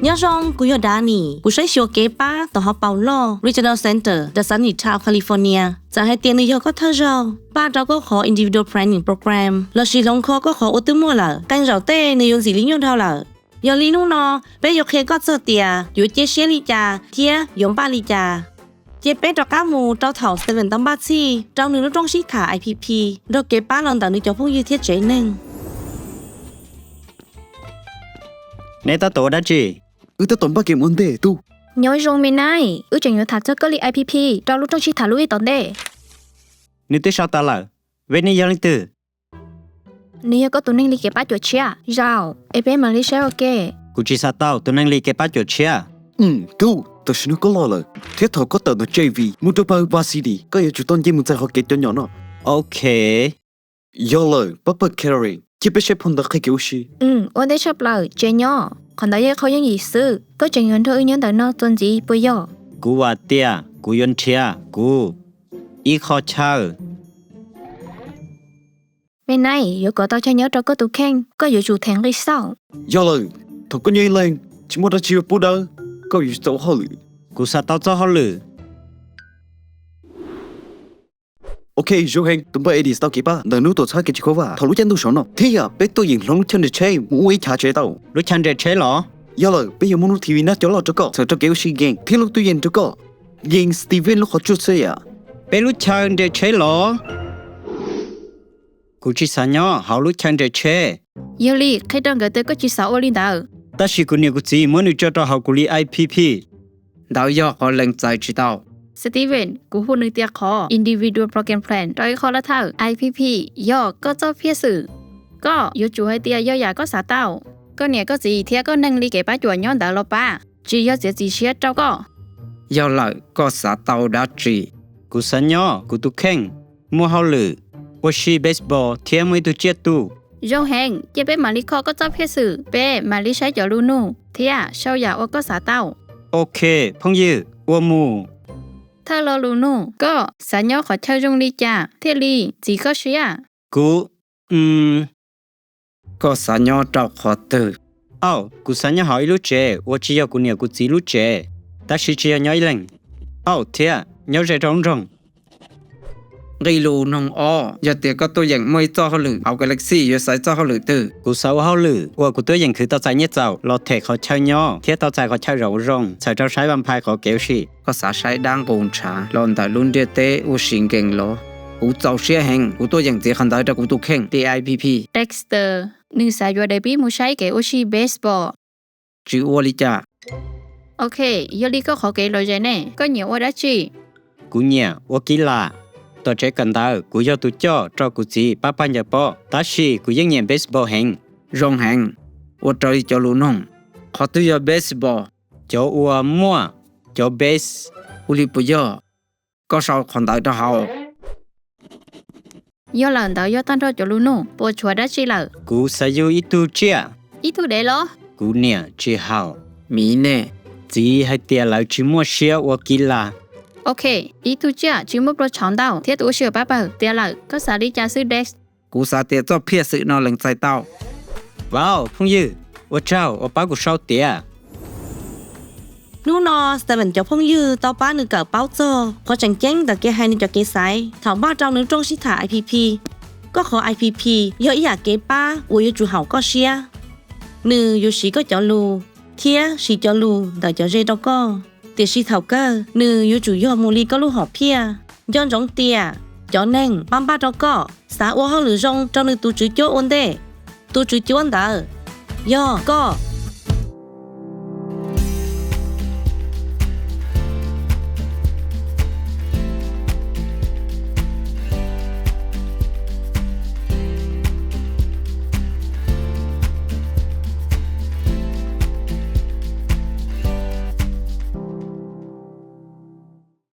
nhớ rằng cú yêu đá nỉ cú sẽ show kế ba tàu họ bảo lo Regional Center the Sunny Town Californiaจะให้เตียนนิยก็เท่าเราป้าเราก็ขอ individual planning program เราชีลงคอก็ขออุตมัวละกันเราเต้ในยนสีลิ้นยนเท่าละยอลีนู่นอเป้ยกเคก็เจอเตียอยู่เจเชียลิจาเทียยงป้าลิจาเจ็บเป็นดอกก้ามูเจ้าเถาเซเว่นตั้มบ้าซี่เจ้าหนึ่งลูกจ้องชี้ขา IPP ดอกเก็บป้าลองต่างนึกจะพูดยืดเทียเจ๋งหนึ่งในตาโตได้จีตาตอมบ้าเกมอันเดตู้nhớ rong bên này chẳng nhớ thật cho cái li IPP cho lúc trong chi thả lui tận đây nếu tôi sao ta là về này giờ từ nếu có tụi nên li cái bát chuột chia rau em mà li share okกูchỉ sao tao tôi năng li cái bát chuột chiaกูแต่ฉันก็รอเลยเทียบเท่าก็เติมใน JV มุดไปบาซีดีก็ยังจุดต้นยิ่งมันจะเขาเก็บจนหย่อนเนาะโอเคยอเลยปั๊บแคร์ริงที่ไม่ใช่พนตะใครเกี่ยวชีวันได้ชอบเลยเจนย่อคนใดเขายังอีซื้อก็จะเงินเธอยังแต่นอกจนจีไปย่อกูว่าเตี้ยกูยนเชียกูอีข้อเช่าbên này nếu có tao cho nhớ cho có tụ khen cóอยู่chủ thèn đi sauยอเลยถูกก็ยังแรงชิมว่าจะชีวปูดาก็อยู่โซ่ฮอลกูสัตว์เต้าเจ้าฮอลล์โอเคจูเฮงตุ้มไปเอดีสตาวกี่ป้าเดินนู้ตัวช้ากิจเขาว่าทะลุจันดูสอนเนาะเทียบไปตัวหญิงลงชันเดชย์มูไอชาเจต้ารู้ชันเดชย์เหรอยอเลยไปยังมนุษย์ทีวีน่าจะรอจักก็เธอจะเกี่ยวชีเก่งที่ลูกตัวเย็นจักก็ยิงสตีเวนลูกเขาจุดเสียไปรู้ชันเดชย์เหรอกูchỉสัญญาเขารู้ชันเดชย์ยอลี่ใครต้องเกิดก็จีสาวลินดาแต่สิกูเนี่ยกูจีมันอยู่จะเขากูลี IPP ดาวยอเขาเล็งใจจีดาวสตีเวนกูพูดนึกเตียขอ individual program plan โดยขอละเท่า IPP ย่อก็เจ้าเพียสื่อก็อยู่จู่ให้เตียย่อใหญ่ก็สาเต้าก็เนี่ยก็จีเทียก็นั่งลีเก็บป้าจวนย้อนดาวลป้าจีย่อเสียจีเชียเจ้าก็ยอเลยก็สาเต้าดาจีกูสัญญากูตุแข่งมัวเขาหรือว่าชีเบสบอลเทียมไม่ตุเจ็ดตู้ยงแหงเจ็บเป็นมาลิคอก็เจ้าเพียสื่อเป้มาลิใช้จอลูนูเทียเช่าอยากว่าก็สาเต้าโอเคพงยืว่ามูถ้าเราลูนูก็สัญญาขอเช่าจงลีจ่าเทียลีจีก็เชียกูก็สัญญาเจ้าขอตื่นกูสัญญาหอยลูกเจว่าจี要กูเนี่ยกูจีลูกเจแต่สิจีย้อยเล่งเทียย้อยใจรงรีลูนองอ้ออย่าเตียก็ตัวอย่างไม่จ้าเขาหรือเอากาแล็กซี่อย่าใส่จ้าเขาหรือตื่นกูเศร้าเขาหรือว่ากูตัวอย่างคือตัวใจเนี่ยเจ้าเราเทเขาเช่าย่อเทียตัวใจเขาเช่าเรารงใส่เจ้าใช้บัมพายเขาเกี่ยวชีก็สาใช้ดังปูนชาลอนแต่รุ่นเดียเต้อูสิงเก่งล้อกูเจ้าเชียแหงกูตัวอย่างเจียขันได้แต่กูตุกแข่ง DIPP Dexter นึกสายอยู่ในปีมูใช้เกี่ยวชีเบสบอลจีอวลิจ่าโอเคยอลีก็ขอเกี่ยวเลยแน่ก็เหนียวว่าได้จีกูเนี่ยว่ากีฬาตัวใจกันดาวกูยอตุจ่อจอกูจีป้าปัญญาปอตาชีกูยังเงียบเบสบอลแหงรงแหงว่าใจจะรู้น้องขอตัวยาเบสบอลจอวัวมัวจอเบสอุลิปุยอก็ชาวคนได้จะหายอหลังดาวยอตั้งเราจะรู้น้องปวดชัวได้จีเลยกูใส่ยูอีตูเจียอีตูเดลอกูเนี่ยจีหาวมีเน่จีให้เตียเราจีมัวเชียว่ากีฬาโอเคอีทุจ้าจิมบรชอนดาวเทียตัวเชื่อป้าเปล่าเตียหลักก็สาลิจาซื้อเด็กกูสาเตียเจ้าเพียซื้อนอนหลังใจเต้าว้าวพงยืว่าเจ้าว่าป้ากูเช่าเตียนู่นอแต่เป็นเจ้าพงยืต่อป้าหนึ่งเกิดเป้าโจพอจังเจ้งแต่แกให้หนึ่งจะเกไซถามบ้าเจ้าหนึ่งจงชิถา IPP ก็ขอ IPP เยอะอยากเก็บป้าว่าอยู่จู่เห่าก็เชียหนึ่งอยู่สีก็เจ้าลูเทียสีเจ้าลูแต่เจ้าเจดก็เตียชีเท่าก็หนึ่งอยู่จู่ยอดมูลีก็ลูกหอบเพียย้อนจงเตียย้อนแน่งปั้มป้าเจ้าก็สาวว่าเขาหรือจงเจ้าหนึ่งตัวจืดโจ้อ้วนเด้ตัวจืดโจ้อ้วนเด้อย่อก็